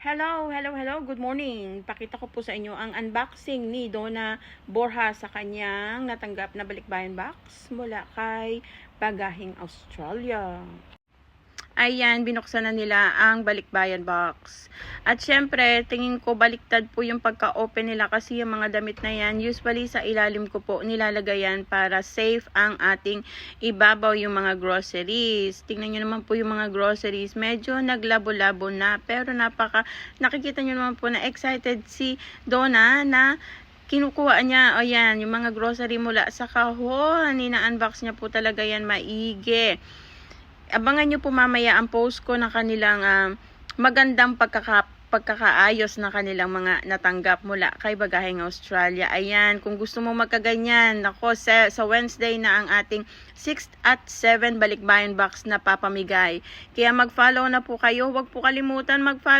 Hello, good morning. Pakita ko po sa inyo ang unboxing ni Donna Borja sa kanyang natanggap na balikbayan box mula kay Bagaheng Australia. Ayan, binuksan na nila ang balikbayan box. At syempre, tingin ko baliktad po yung pagka-open nila kasi yung mga damit na yan, usually sa ilalim ko po nilalagay yan para safe ang ating ibabaw yung mga groceries. Tingnan nyo naman po yung mga groceries, medyo naglabo-labo na, pero nakikita nyo naman po na excited si Donna na kinukuha niya, o yan, yung mga grocery mula sa kahon, ina-unbox niya po talaga yan maigi. Abangan nyo po mamaya ang post ko na kanilang magandang pagkakaayos na kanilang mga natanggap mula kay Bagaheng Australia. Ayan, kung gusto mo magkaganyan, nako, sa Wednesday na ang ating 6 at 7 balikbayan box na papamigay. Kaya mag-follow na po kayo, huwag po kalimutan mag-follow.